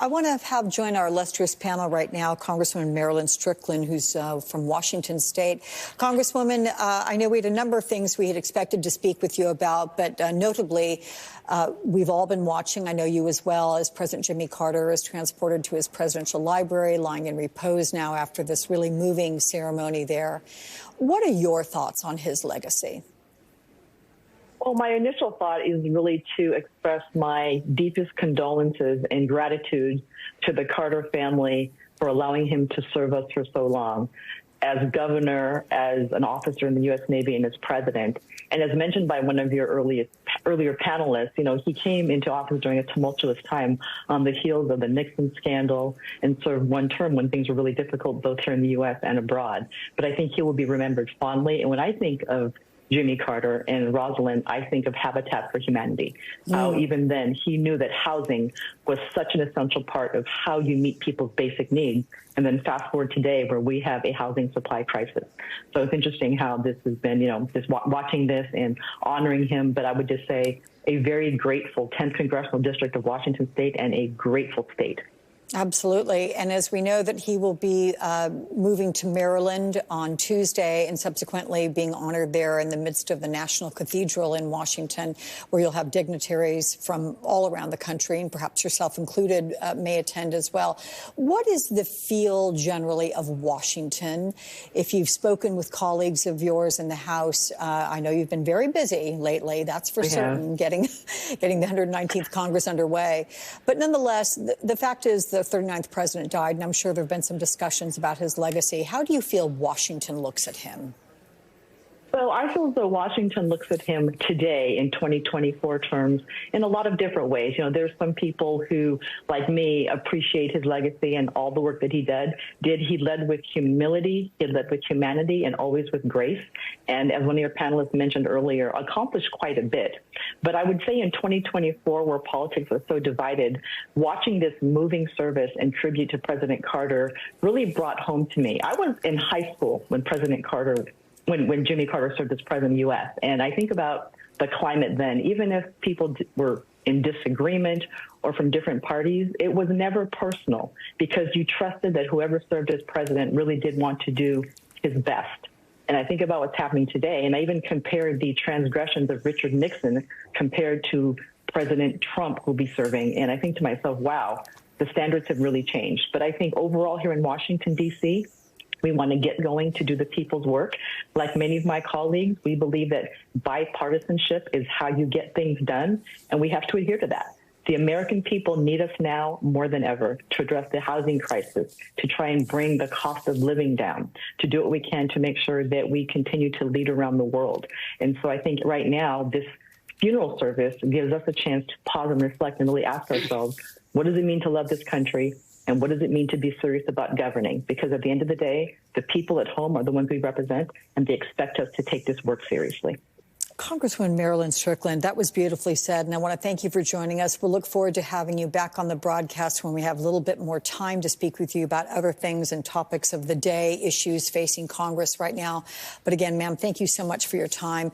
I want to have join our illustrious panel right now, Congresswoman Marilyn Strickland, who's from Washington State. Congresswoman, I know we had a number of things we had expected to speak with you about, but notably, we've all been watching, I know you as well, as President Jimmy Carter is transported to his presidential library, lying in repose now after this really moving ceremony there. What are your thoughts on his legacy? Well, my initial thought is really to express my deepest condolences and gratitude to the Carter family for allowing him to serve us for so long as governor, as an officer in the U.S. Navy, and as president. And as mentioned by one of your earlier panelists, you know, he came into office during a tumultuous time on the heels of the Nixon scandal and served one term when things were really difficult both here in the U.S. and abroad. But I think he will be remembered fondly. And when I think of Jimmy Carter and Rosalind, I think of Habitat for Humanity. How even then he knew that housing was such an essential part of how you meet people's basic needs. And then fast forward today where we have a housing supply crisis. So it's interesting how this has been, you know, just watching this and honoring him. But I would just say a very grateful 10th Congressional District of Washington State and a grateful state. Absolutely. And as we know that he will be moving to Maryland on Tuesday and subsequently being honored there in the midst of the National Cathedral in Washington, where you'll have dignitaries from all around the country, and perhaps yourself included, may attend as well. What is the feel generally of Washington? If you've spoken with colleagues of yours in the House, I know you've been very busy lately, that's for certain, getting the 119th Congress underway. But nonetheless, the fact is the 39th president died, and I'm sure there have been some discussions about his legacy. How do you feel Washington looks at him? Well, I feel as though Washington looks at him today in 2024 terms in a lot of different ways. You know, there's some people who, like me, appreciate his legacy and all the work that he did. He led with humility, he led with humanity, and always with grace. And as one of your panelists mentioned earlier, accomplished quite a bit. But I would say in 2024, where politics was so divided, watching this moving service and tribute to President Carter really brought home to me. I was in high school when when Jimmy Carter served as president of the U.S. And I think about the climate then, even if people were in disagreement or from different parties, it was never personal because you trusted that whoever served as president really did want to do his best. And I think about what's happening today, and I even compared the transgressions of Richard Nixon compared to President Trump who'll be serving. And I think to myself, wow, the standards have really changed. But I think overall here in Washington, D.C., we want to get going to do the people's work. Like many of my colleagues, we believe that bipartisanship is how you get things done, and we have to adhere to that. The American people need us now more than ever to address the housing crisis, to try and bring the cost of living down, to do what we can to make sure that we continue to lead around the world. And so I think right now, this funeral service gives us a chance to pause and reflect and really ask ourselves, what does it mean to love this country? And what does it mean to be serious about governing? Because at the end of the day, the people at home are the ones we represent, and they expect us to take this work seriously. Congresswoman Marilyn Strickland, that was beautifully said, and I want to thank you for joining us. We'll look forward to having you back on the broadcast when we have a little bit more time to speak with you about other things and topics of the day, issues facing Congress right now. But again, ma'am, thank you so much for your time.